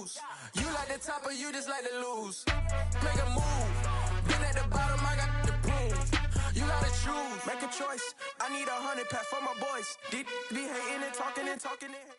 juice. You like the top or you just like to lose. Make a move. Been at the bottom, I got the proof. You gotta choose. Make a choice. I need 100 pack for my boys. Deep be hating and talking and talking and hating.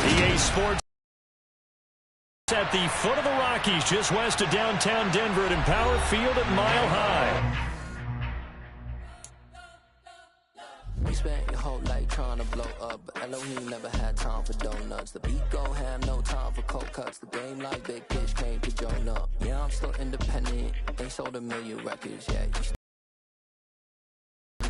EA Sports at the foot of the Rockies, just west of downtown Denver at Empower Field at Mile High. We spent your whole life trying to blow up, but Elohim never had time for donuts. The beat go ham, no time for cold cuts. The game like Big Pitch came to join up. Yeah, I'm still independent, ain't sold a million records yet.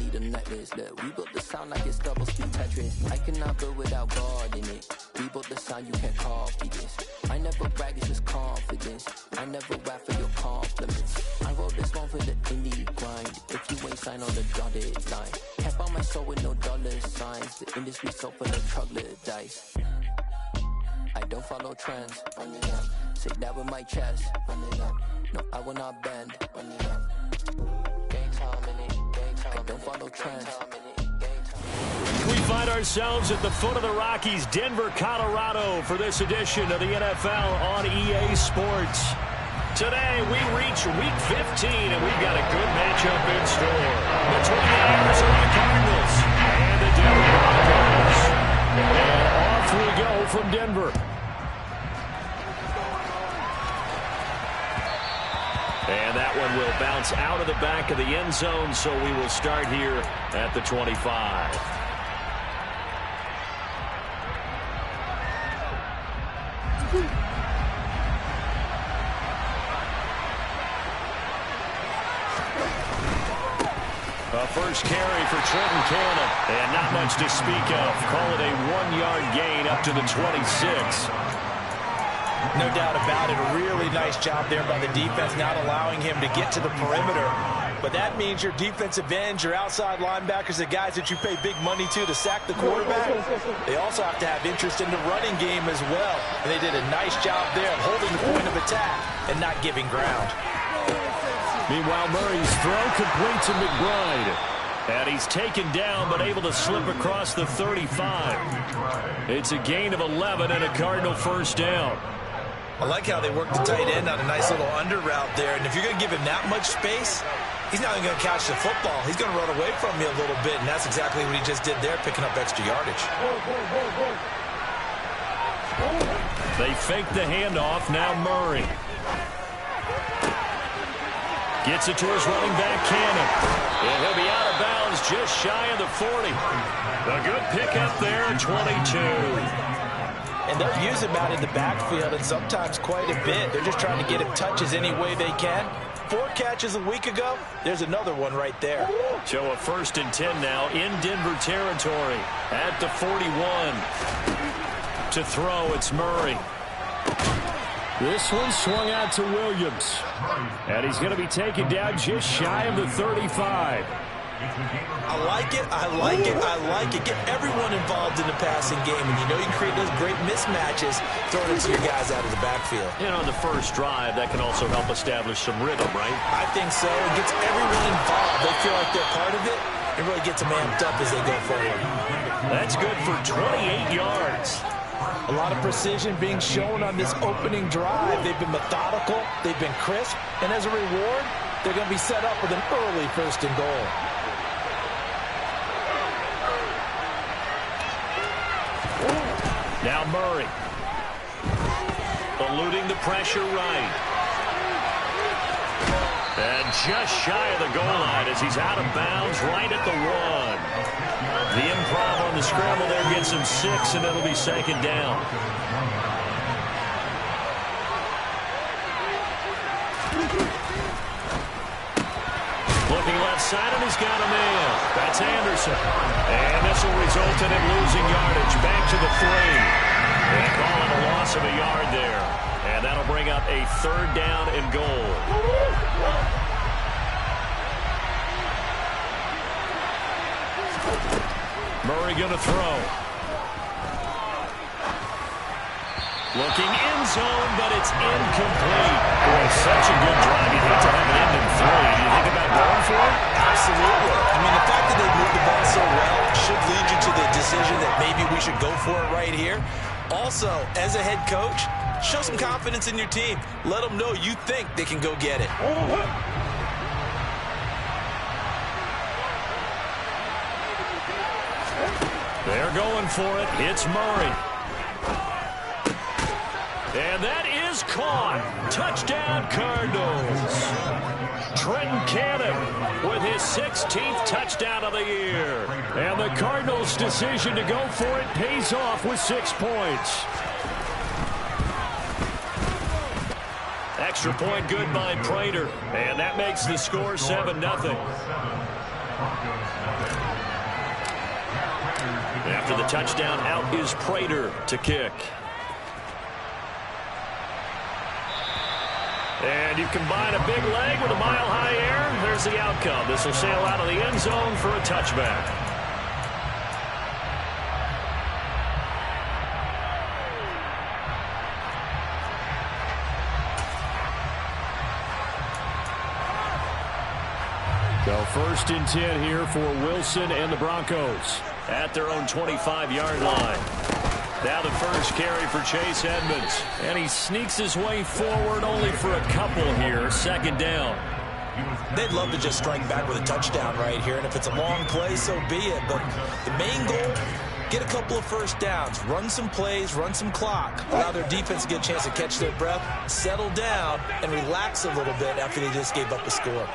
Need a necklace that we built the sound like it's double speed Tetris. I cannot build without God in it. We built the sound, you can't copy this. I never brag, it's just confidence. I never rap for your compliments. I wrote this one for the indie grind. If you ain't signed on the dotted line, can't buy my soul with no dollar signs. The industry so full of troglodytes. I don't follow trends. Run it up. Say that with my chest. Run it up. No, I will not bend. Run it up. Game time in it. I don't follow trends. We find ourselves at the foot of the Rockies, Denver, Colorado, for this edition of the NFL on EA Sports. Today, we reach Week 15, and we've got a good matchup in store between the Arizona Cardinals and the Denver Broncos. And off we go from Denver. And that one will bounce out of the back of the end zone, so we will start here at the 25. A first carry for Trenton Cannon, and not much to speak of. Call it a 1-yard gain up to the 26. No doubt about it. A really nice job there by the defense, not allowing him to get to the perimeter. But that means your defensive ends, your outside linebackers, the guys that you pay big money to sack the quarterback, they also have to have interest in the running game as well. And they did a nice job there of holding the point of attack and not giving ground. Meanwhile, Murray's throw complete to McBride. And he's taken down, but able to slip across the 35. It's a gain of 11 and a Cardinal first down. I like how they work the tight end on a nice little under route there. And if you're going to give him that much space, he's not even going to catch the football. He's going to run away from you a little bit, and that's exactly what he just did there, picking up extra yardage. They fake the handoff. Now Murray gets it to his running back, Cannon. And he'll be out of bounds just shy of the 40. A good pickup there at 22. And they'll use him out in the backfield, and sometimes quite a bit. They're just trying to get him touches any way they can. 4 catches a week ago. There's another one right there. So a 1st and 10 now in Denver territory at the 41. To throw, it's Murray. This one swung out to Williams. And he's going to be taken down just shy of the 35. I like it, I like it, I like it. Get everyone involved in the passing game, and you know you can create those great mismatches throwing it to your guys out of the backfield. You know, on the first drive, that can also help establish some rhythm, right? I think so. It gets everyone involved. They feel like they're part of it. It really gets them amped up as they go forward. That's good for 28 yards. A lot of precision being shown on this opening drive. They've been methodical, they've been crisp, and as a reward, they're going to be set up with an early 1st and goal. Now Murray, eluding the pressure right. And just shy of the goal line as he's out of bounds right at the 1. The improv on the scramble there gets him 6, and it'll be 2nd down. Looking left side, and he's got a man. That's Anderson. And this will result in him losing yardage. Back to the 3. And call it a loss of a yard there. And that'll bring up a 3rd down and goal. Murray going to throw. Looking in zone, but it's incomplete. Boy, such a good drive. You'd hate to have it end in 3. Do you think about going for it? Absolutely. I mean, the fact that they moved the ball so well should lead you to the decision that maybe we should go for it right here. Also, as a head coach, show some confidence in your team. Let them know you think they can go get it. They're going for it. It's Murray. And that is caught. Touchdown, Cardinals. Trenton Cannon with his 16th touchdown of the year. And the Cardinals' decision to go for it pays off with 6 points. Extra point good by Prater. And that makes the score 7-0. After the touchdown, out is Prater to kick. And you combine a big leg with a mile-high air, there's the outcome. This will sail out of the end zone for a touchback. So 1st and 10 here for Wilson and the Broncos at their own 25-yard line. Now the first carry for Chase Edmonds. And he sneaks his way forward only for a couple here. 2nd down. They'd love to just strike back with a touchdown right here. And if it's a long play, so be it. But the main goal, get a couple of first downs. Run some plays, run some clock. Allow their defense to get a chance to catch their breath, settle down, and relax a little bit after they just gave up a score.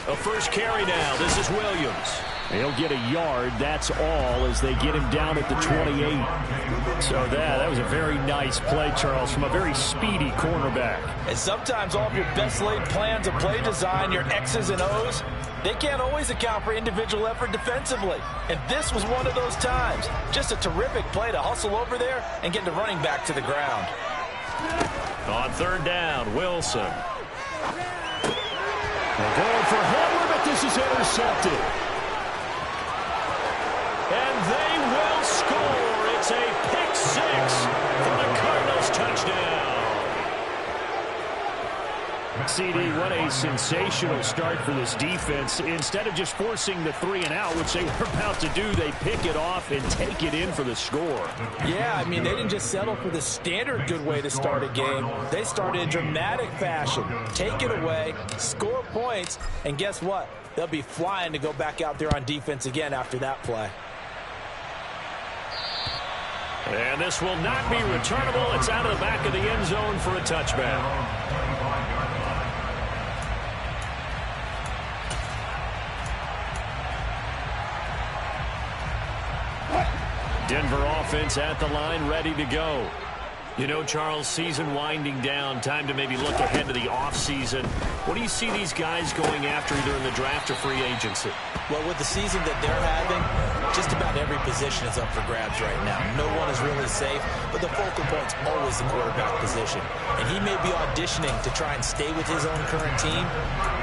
A first carry now. This is Williams. He'll get a yard, that's all, as they get him down at the 28. So that was a very nice play, Charles, from a very speedy cornerback. And sometimes all of your best laid plans of play design, your X's and O's, they can't always account for individual effort defensively. And this was one of those times. Just a terrific play to hustle over there and get the running back to the ground. On 3rd down, Wilson. They're going for Hamler, but this is intercepted. And they will score. It's a pick 6 for the Cardinals touchdown. CD, what a sensational start for this defense. Instead of just forcing the 3 and out, which they were about to do, they pick it off and take it in for the score. Yeah, I mean, they didn't just settle for the standard good way to start a game. They started in dramatic fashion. Take it away, score points, and guess what? They'll be flying to go back out there on defense again after that play. And this will not be returnable. It's out of the back of the end zone for a touchback. Denver offense at the line, ready to go. You know, Charles, season winding down, time to maybe look ahead to the offseason. What do you see these guys going after either in the draft or free agency? Well, with the season that they're having, just about every position is up for grabs right now. No one is really safe, but the focal point's always the quarterback position. And he may be auditioning to try and stay with his own current team.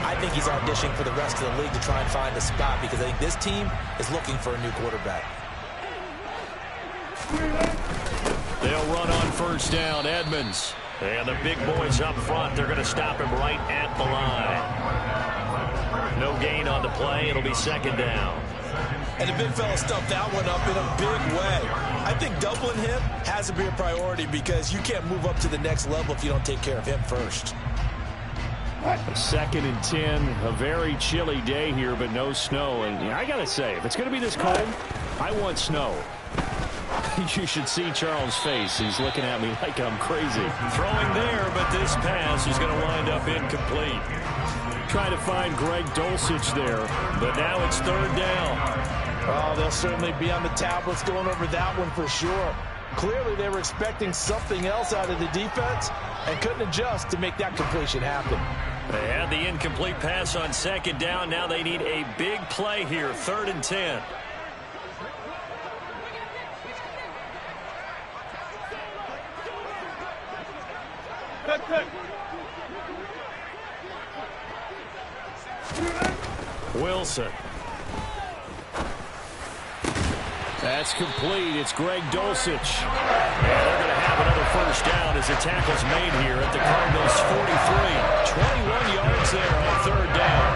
I think he's auditioning for the rest of the league to try and find a spot because I think this team is looking for a new quarterback. They'll run on 1st down, Edmonds. And the big boys up front, they're going to stop him right at the line. No gain on the play. It'll be 2nd down. And the big fella stuffed that one up in a big way. I think doubling him has to be a priority because you can't move up to the next level if you don't take care of him first. 2nd and 10, a very chilly day here, but no snow. And I got to say, if it's going to be this cold, I want snow. You should see Charles' face. He's looking at me like I'm crazy. Throwing there, but this pass is going to wind up incomplete. Trying to find Greg Dulcich there, but now it's 3rd down. Oh, they'll certainly be on the tablets going over that one for sure. Clearly, they were expecting something else out of the defense and couldn't adjust to make that completion happen. They had the incomplete pass on 2nd down. Now they need a big play here, 3rd and 10. Wilson. That's complete. It's Greg Dulcich. And they're going to have another first down as the tackle's made here at the Cardinals' 43. 21 yards there on third down.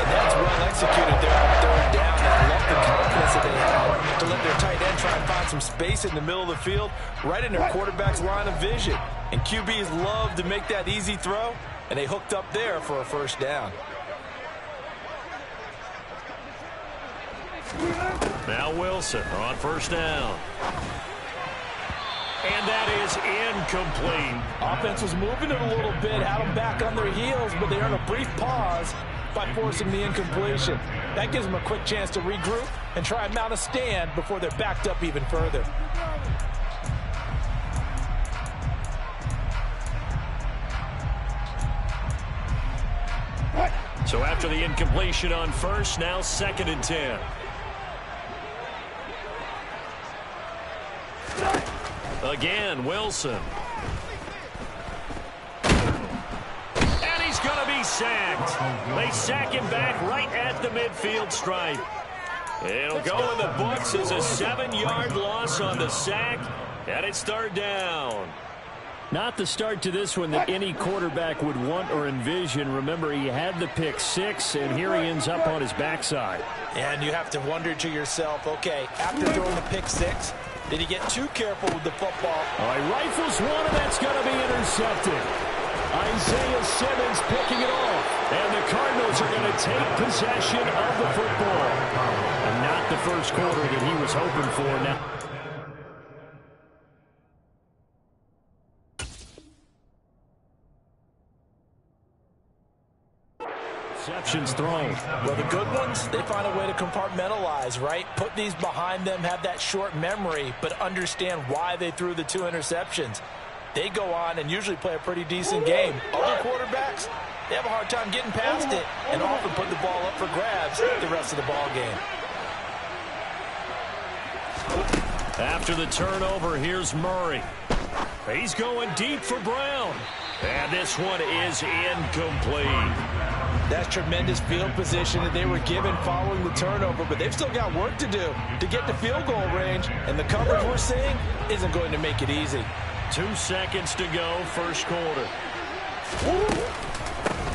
And that's well executed there on third down. I love the confidence that they have to let their tight end try and find some space in the middle of the field, right in their quarterback's line of vision. And QBs love to make that easy throw, and they hooked up there for a first down. Now Wilson on first down. And that is incomplete. Offense was moving it a little bit, had them back on their heels, but they earned a brief pause by forcing the incompletion. That gives them a quick chance to regroup and try and mount a stand before they're backed up even further. So after the incompletion on first, now 2nd and 10. Again, Wilson. And he's going to be sacked. They sack him back right at the midfield stripe. It'll go in the books as a 7-yard loss on the sack, and it's third down. Not the start to this one that any quarterback would want or envision. Remember, he had the pick 6, and here he ends up on his backside. And you have to wonder to yourself, okay, after throwing the pick 6, did he get too careful with the football? All right, rifles one, and that's going to be intercepted. Isaiah Simmons picking it off. And the Cardinals are going to take possession of the football. And not the first quarter that he was hoping for now. Interceptions thrown. Well, the good ones, they find a way to compartmentalize, right? Put these behind them, have that short memory, but understand why they threw the 2 interceptions. They go on and usually play a pretty decent game. Other quarterbacks, they have a hard time getting past it and often put the ball up for grabs the rest of the ball game. After the turnover, here's Murray. He's going deep for Brown. And this one is incomplete. That's tremendous field position that they were given following the turnover, but they've still got work to do to get to field goal range, and the coverage we're seeing isn't going to make it easy. 2 seconds to go, first quarter.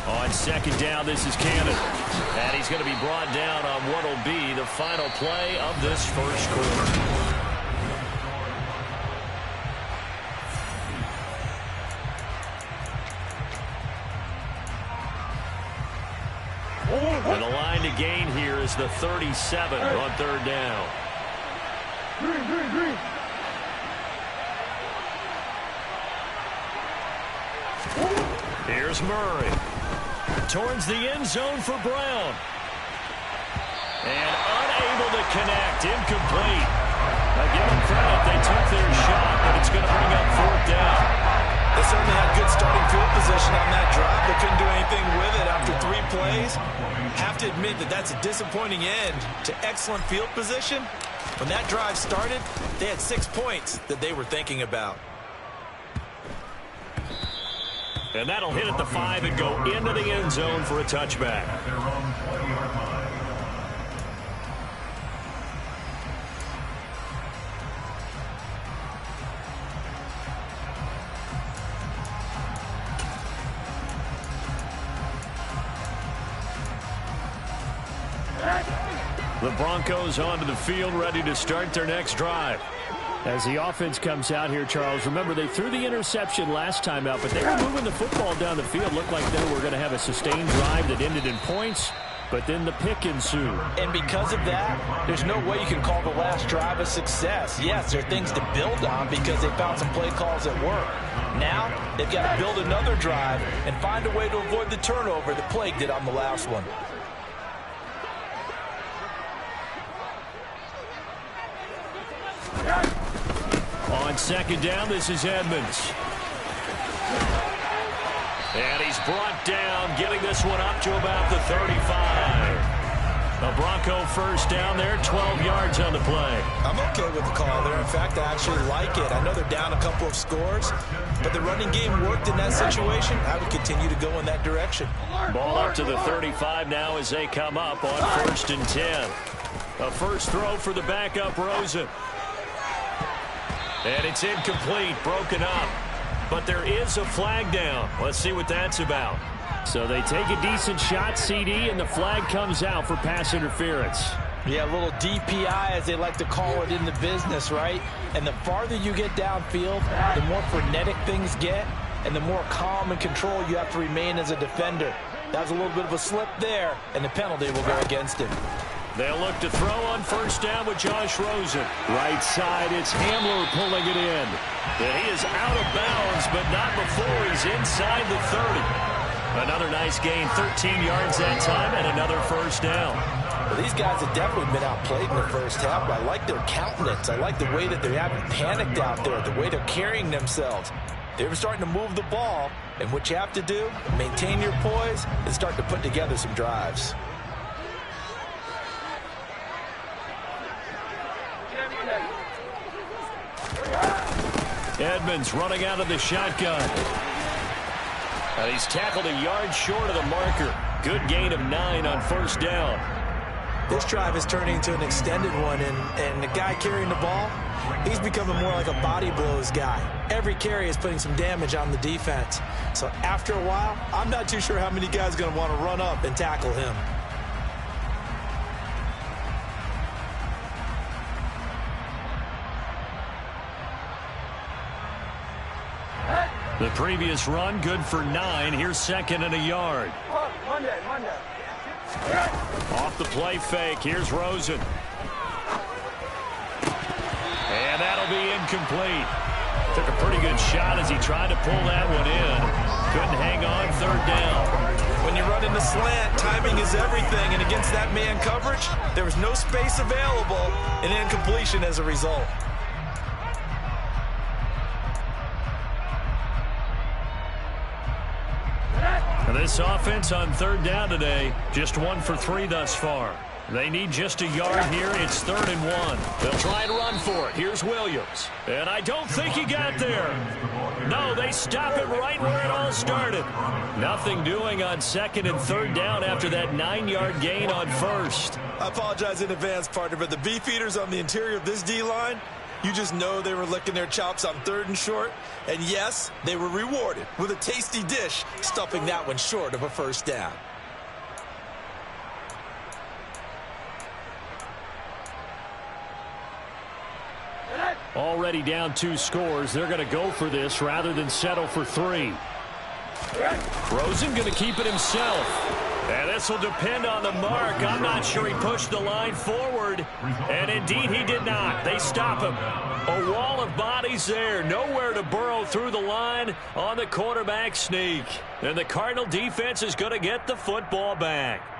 On second down, this is Cannon. And he's going to be brought down on what will be the final play of this first quarter. And the line to gain here is the 37 on third down. Here's Murray. Towards the end zone for Brown. And unable to connect. Incomplete. Now give them credit. They took their shot, but it's going to bring up fourth down. They certainly had good starting field position on that drive, but couldn't do anything with it after 3 plays. Have to admit that that's a disappointing end to excellent field position. When that drive started, they had 6 points that they were thinking about. And that'll hit at the 5 and go into the end zone for a touchback. The Broncos onto the field, ready to start their next drive. As the offense comes out here, Charles, remember they threw the interception last time out, but they were moving the football down the field. Looked like they were going to have a sustained drive that ended in points, but then the pick ensued. And because of that, there's no way you can call the last drive a success. Yes, there are things to build on because they found some play calls that work. Now, they've got to build another drive and find a way to avoid the turnover that plagued it on the last one. On second down, this is Edmonds. And he's brought down, getting this one up to about the 35. A Bronco first down there, 12 yards on the play. I'm okay with the call there. In fact, I actually like it. I know they're down a couple of scores, but the running game worked in that situation. I would continue to go in that direction. Ball up to the 35 now as they come up on 1st and 10. A first throw for the backup Rosen. And it's incomplete, broken up. But there is a flag down. Let's see what that's about. So they take a decent shot, CD, and the flag comes out for pass interference. Yeah, a little DPI, as they like to call it in the business, right? And the farther you get downfield, the more frenetic things get, and the more calm and control you have to remain as a defender. That was a little bit of a slip there, and the penalty will go against him. They'll look to throw on first down with Josh Rosen. Right side, it's Hamler pulling it in. And he is out of bounds, but not before he's inside the 30. Another nice gain, 13 yards that time, and another first down. Well, these guys have definitely been outplayed in the first half, but I like their countenance. I like the way that they haven't panicked out there, the way they're carrying themselves. They were starting to move the ball, and what you have to do, maintain your poise and start to put together some drives. Edmonds running out of the shotgun. And he's tackled a yard short of the marker. Good gain of 9 on first down. This drive is turning into an extended one, and the guy carrying the ball, he's becoming more like a body blows guy. Every carry is putting some damage on the defense. So after a while, I'm not too sure how many guys are going to want to run up and tackle him. The previous run, good for 9. Here's second and a yard. Off the play fake. Here's Rosen. And that'll be incomplete. Took a pretty good shot as he tried to pull that one in. Couldn't hang on, third down. When you run in the slant, timing is everything. And against that man coverage, there was no space available, and incompletion as a result. This offense on third down today, just 1 for 3 thus far. They need just a yard here. It's 3rd and 1. They'll try and run for it. Here's Williams. And I don't think he got there. No, they stop him right where it all started. Nothing doing on 2nd and 3rd down after that 9-yard gain on first. I apologize in advance, partner, but the beefeaters on the interior of this D-line, you just know they were licking their chops on 3rd and short. And yes, they were rewarded with a tasty dish, stuffing that one short of a first down. Already down 2 scores. They're going to go for this rather than settle for 3. Rosen going to keep it himself. And this will depend on the mark. I'm not sure he pushed the line forward. And indeed he did not. They stop him. A wall of bodies there. Nowhere to burrow through the line on the quarterback sneak. And the Cardinal defense is going to get the football back.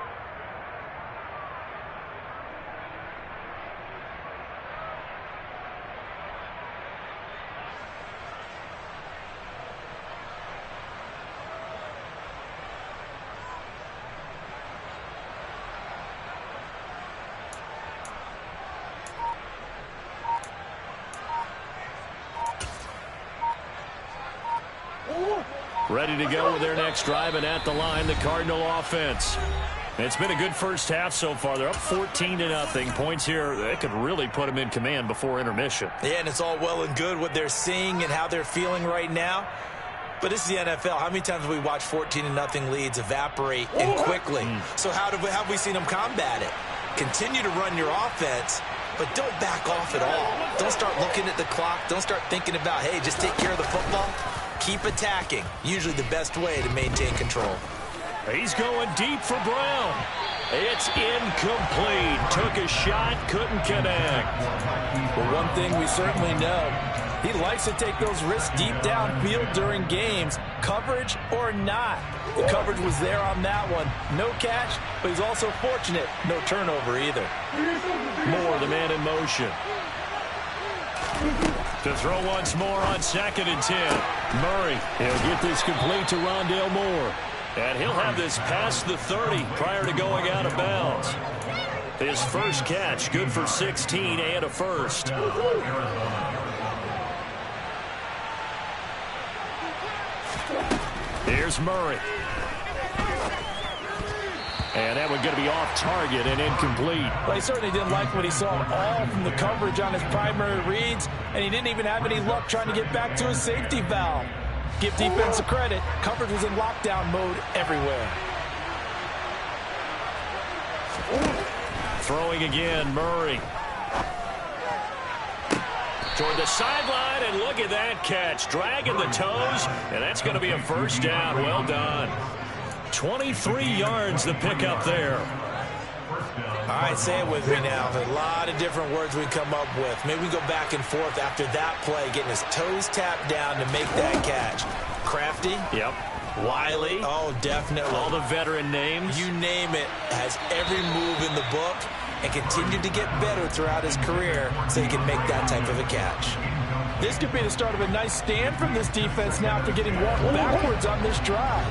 Ready to go with their next drive, and at the line, the Cardinal offense. It's been a good first half so far. They're up 14-0. Points here, they could really put them in command before intermission. Yeah, and it's all well and good what they're seeing and how they're feeling right now. But this is the NFL. How many times have we watched 14-0 leads evaporate and quickly? So how have we seen them combat it? Continue to run your offense, but don't back off at all. Don't start looking at the clock. Don't start thinking about, hey, just take care of the football. Keep attacking. Usually the best way to maintain control. He's going deep for Brown. It's incomplete. Took a shot, couldn't connect. Well, one thing we certainly know, he likes to take those risks deep downfield during games, coverage or not. The coverage was there on that one. No catch, but he's also fortunate. No turnover either. Moore, the man in motion. To throw once more on 2nd and 10. Murray, he'll get this complete to Rondale Moore. And he'll have this past the 30 prior to going out of bounds. His first catch, good for 16 and a first. Here's Murray. And that one going to be off target and incomplete. Well, he certainly didn't like what he saw all from the coverage on his primary reads, and he didn't even have any luck trying to get back to his safety valve. Give defense a credit. Coverage was in lockdown mode everywhere. Throwing again, Murray. Toward the sideline, and look at that catch. Dragging the toes, and that's going to be a first down. Well done. 23 yards the pickup there. All right, say it with me now. There's a lot of different words we come up with. Maybe we go back and forth after that play, getting his toes tapped down to make that catch. Crafty. Yep. Wiley. Oh, definitely. All the veteran names. You name it. Has every move in the book and continued to get better throughout his career so he can make that type of a catch. This could be the start of a nice stand from this defense now after getting walked backwards on this drive.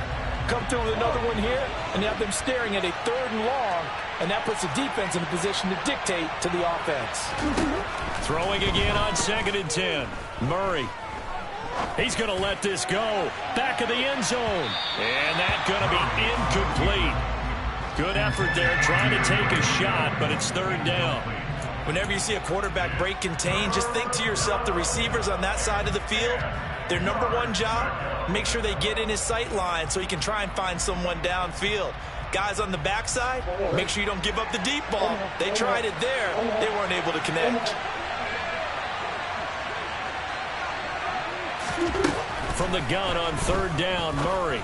Come through with another one here, and you have them staring at a 3rd and long, and that puts the defense in a position to dictate to the offense. Throwing again on 2nd and 10. Murray. He's going to let this go. Back of the end zone. And that's going to be incomplete. Good effort there trying to take a shot, but it's 3rd down. Whenever you see a quarterback break contain, just think to yourself, the receivers on that side of the field, their number one job, make sure they get in his sight line so he can try and find someone downfield. Guys on the backside, make sure you don't give up the deep ball. They tried it there. They weren't able to connect. From the gun on 3rd down, Murray.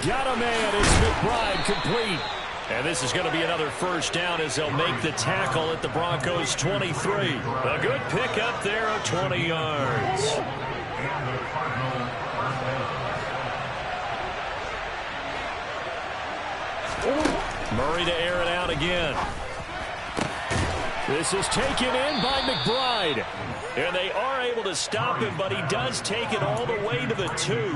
Got a man. It's McBride complete. And this is going to be another first down as they'll make the tackle at the Broncos' 23. A good pickup there of 20 yards. Murray to air it out again. This is taken in by McBride. And they are able to stop him, but he does take it all the way to the 2.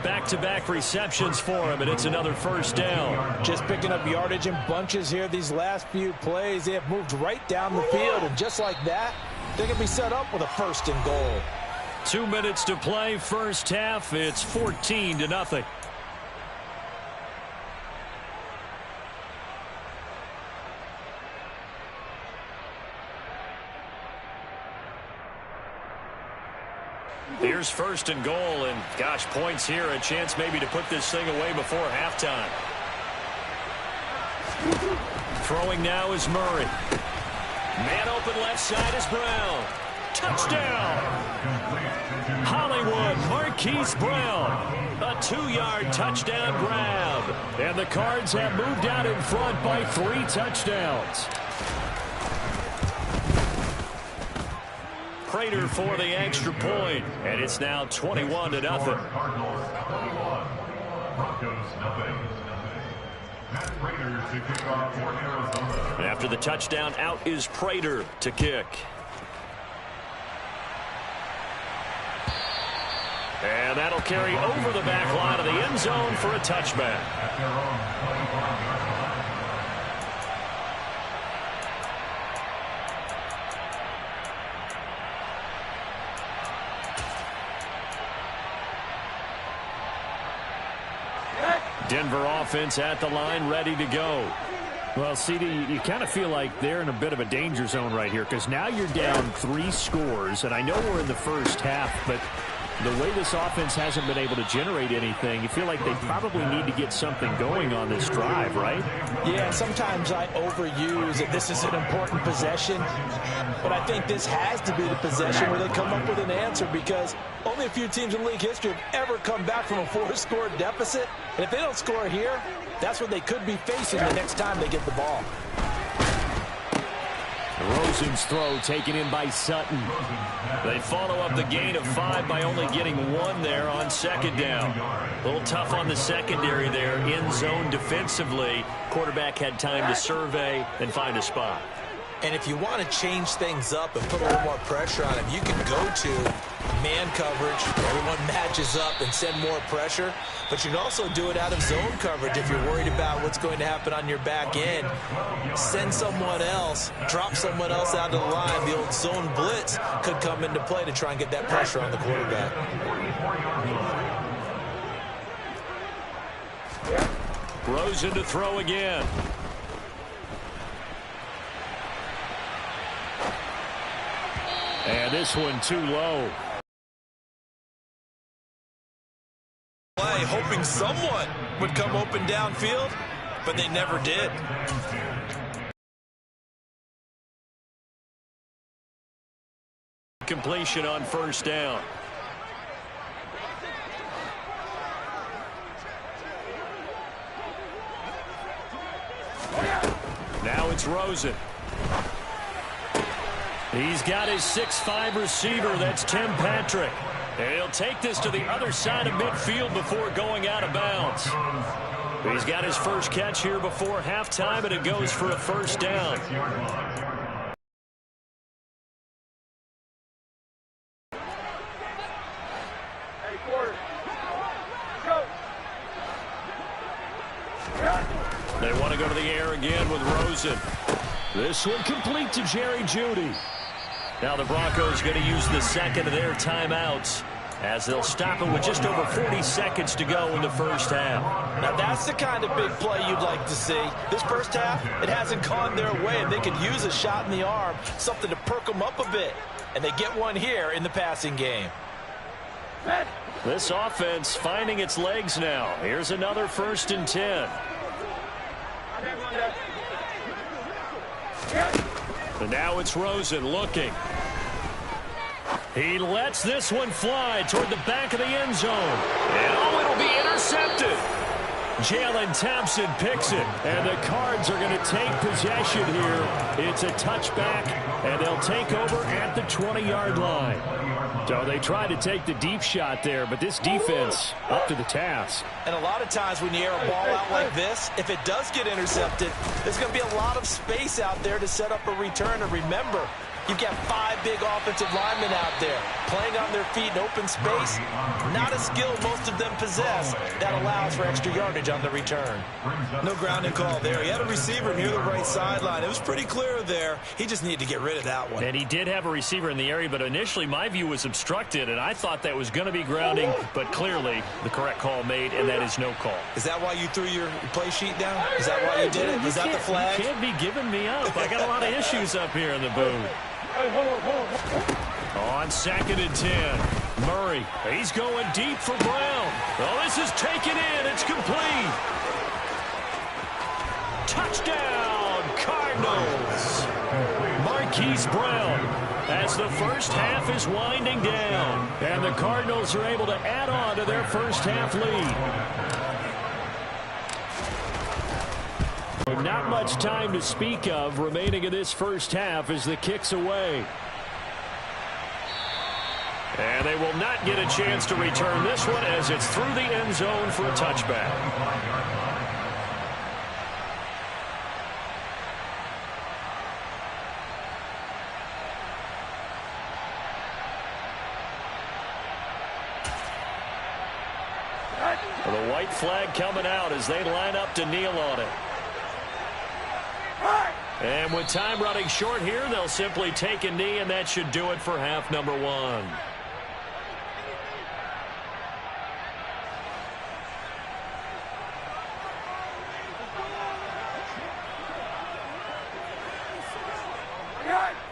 Back-to-back receptions for him, and it's another first down. Just picking up yardage in bunches here these last few plays. They have moved right down the field, and just like that, they can be set up with a 1st and goal. 2 minutes to play, first half. It's 14-0. Here's 1st and goal, and gosh, points here, a chance maybe to put this thing away before halftime. Throwing now is Murray. Man open left side is Brown. Touchdown! Hollywood, Marquise Brown. A 2-yard touchdown grab. And the Cards have moved out in front by 3 touchdowns. Prater for the extra point, and it's now 21-0. After the touchdown, out is Prater to kick. And that'll carry over the back line of the end zone for a touchback. Denver offense at the line, ready to go. Well, CD, you kind of feel like they're in a bit of a danger zone right here because now you're down 3 scores, and I know we're in the first half, but the way this offense hasn't been able to generate anything, you feel like they probably need to get something going on this drive, right? Yeah, sometimes I overuse it. This is an important possession, but I think this has to be the possession where they come up with an answer because only a few teams in league history have ever come back from a 4-score deficit. And if they don't score here, that's what they could be facing the next time they get the ball. Rosen's throw taken in by Sutton. They follow up the gain of 5 by only getting 1 there on 2nd down. A little tough on the secondary there, in zone defensively. Quarterback had time to survey and find a spot. And if you want to change things up and put a little more pressure on him, you can go to man coverage. Everyone matches up and send more pressure. But you can also do it out of zone coverage if you're worried about what's going to happen on your back end. Send someone else, drop someone else out of the line. The old zone blitz could come into play to try and get that pressure on the quarterback. Rosen to throw again. And this one too low. Play, hoping someone would come open downfield, but they never did. Completion on first down. Now it's Rosen. He's got his 6'5" receiver. That's Tim Patrick. And he'll take this to the other side of midfield before going out of bounds. He's got his first catch here before halftime, and it goes for a first down. They want to go to the air again with Rosen. This one complete to Jerry Jeudy. Now the Broncos going to use the second of their timeouts as they'll stop it with just over 40 seconds to go in the first half. Now that's the kind of big play you'd like to see. This first half, it hasn't gone their way, and they could use a shot in the arm, something to perk them up a bit. And they get one here in the passing game. This offense finding its legs now. Here's another 1st and 10. And now it's Rosen looking. He lets this one fly toward the back of the end zone. And oh, it'll be intercepted. Jalen Thompson picks it. And the Cards are going to take possession here. It's a touchback, and they'll take over at the 20-yard line. So they tried to take the deep shot there, but this defense up to the task. And a lot of times when you air a ball out like this, if it does get intercepted, there's going to be a lot of space out there to set up a return. And remember, you've got 5 big offensive linemen out there playing on their feet in open space. Not a skill most of them possess that allows for extra yardage on the return. No grounding call there. He had a receiver near the right sideline. It was pretty clear there. He just needed to get rid of that one. And he did have a receiver in the area, but initially my view was obstructed, and I thought that was going to be grounding, but clearly the correct call made, and that is no call. Is that why you threw your play sheet down? Is that why you did it? Was that the flag? You can't be giving me up. I got a lot of issues up here in the booth. On 2nd and 10, Murray. He's going deep for Brown. Oh, this is taken in. It's complete. Touchdown, Cardinals. Marquise Brown as the first half is winding down. And the Cardinals are able to add on to their first half lead. Not much time to speak of remaining in this first half as the kick's away. And they will not get a chance to return this one as it's through the end zone for a touchback. The white flag coming out as they line up to kneel on it. And with time running short here, they'll simply take a knee, and that should do it for half number 1.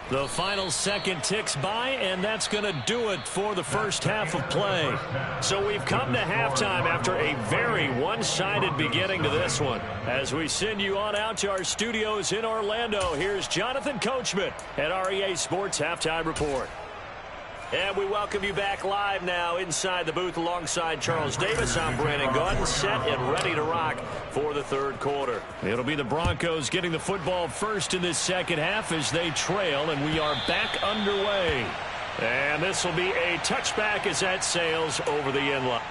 The final second ticks by, and that's going to do it for the first half of play. So we've come to halftime after a very one-sided beginning to this one. As we send you on out to our studios in Orlando, here's Jonathan Coachman at REA Sports Halftime Report. And we welcome you back live now inside the booth alongside Charles Davis. I'm Brandon Gordon, set and ready to rock for the third quarter. It'll be the Broncos getting the football first in this second half as they trail, and we are back underway. And this will be a touchback as that sails over the end line.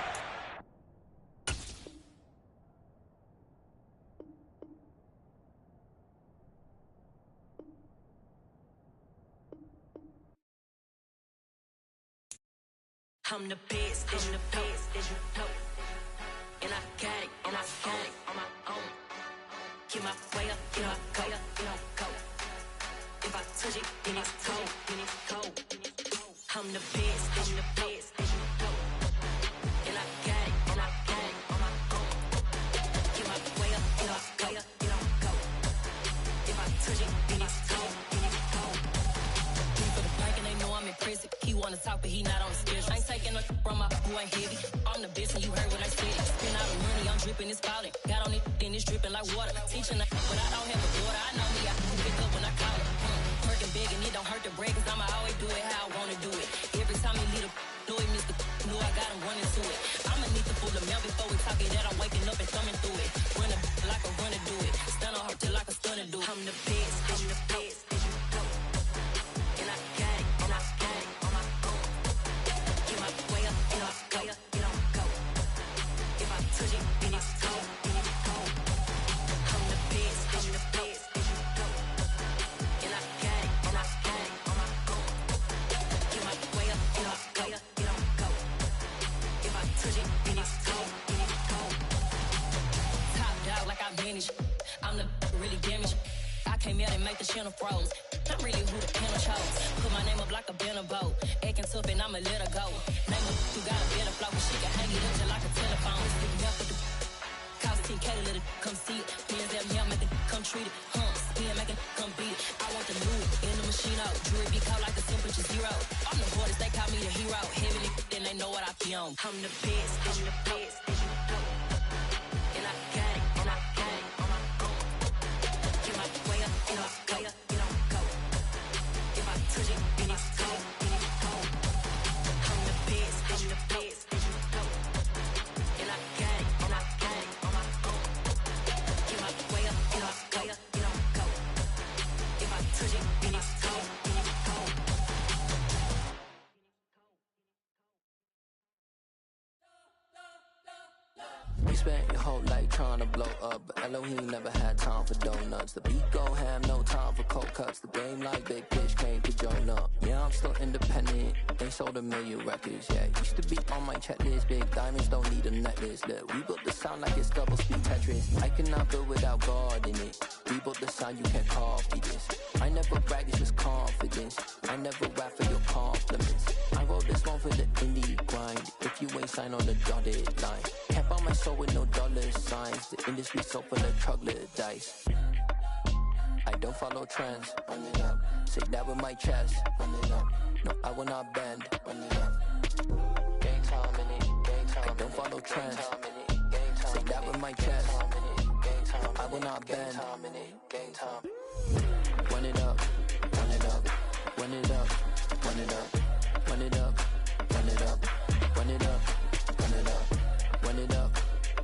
I'm the best, and I got it, and I got it on my own. Keep my way up, get my go. If I touch it, then it's cold. I'm the best, and I got it, on my own. Keep my way talk, but he not on the schedule. I ain't taking no from my who ain't heavy. I'm the best, and you heard what I said. Spend all the money, I'm dripping, it's falling. Got on it, then it's dripping like water. Teaching her, but I don't have a daughter. I know me, I can pick up when I call it. Working big, and it don't hurt to break, cause I'ma always do it how I wanna do it. Every time he lead a know it, Mr. Know I got him running to it. I'ma need to pull the mail before we talk it that I'm waking up and thumbing through it. Run a like a runner do it. Stun on her till like a stunner do it. I'm the best, I'm the best. And I got it, and I got it on my own. Get my way up, get off, go, get on, go. If I touch it, then it's cold, then it's cold. I'm the best, I'm the best. And I got it, and I got it on my own. Get my way up, get off, go, get on, go. If I touch it, then it's cold, then it's cold. Top dog like I manage. I'm the really damaged. I came out and make the channel froze. I'm really who the panel chose. Put my name up like a banner boat. Acting tough and I'ma let her go. Name her who got a better flow, but she can hang it up just like a telephone. Stick me up with the cost 10K to let it come see it. Hands down here, make it come treat it. Spin, make it come beat it. I want the loot in the machine out. Jewelry be caught like a temperature zero. I'm the hardest, they call me the hero. Heavily, then they know what I be on. I'm the best, I'm the best. And I got it, and I got it on my own. Get my way up, get off, go, get on, go. If I touch it, then it's cold, then it's cold. I'm the best, I'm the best. And I got it, and I got it on my own. Get my way up, get off, go, get on, go. If I touch it, then it's cold, then it's cold. You spent your whole life trying to blow up, but Elohim never had time for donuts. The beat go ham, no time for cold cuts. The game like big bitch came to join up. Yeah, I'm still independent, ain't sold a million records. Yeah, used to be on my checklist. Big diamonds don't need a necklace. Look, we built the sound like it's double speed Tetris. I cannot build without God in it. We built the sound, you can't copy this. I never brag, it's just confidence. I never rap for your compliments. I wrote this one for the indie grind. If you ain't signed on the dotted line, can't buy my soul with no dollar signs. The industry so full of troglodytes. I don't follow trends. Run it up. Say that with my chest. Run it up. No, I will not bend. Run it up. Gang time in it. Gang time. I don't follow trends. Say that with my chest. I will not bend. Gang time. Run it up. Run it up. Run it up. Run it up. Run it up. Run it up. Run it up.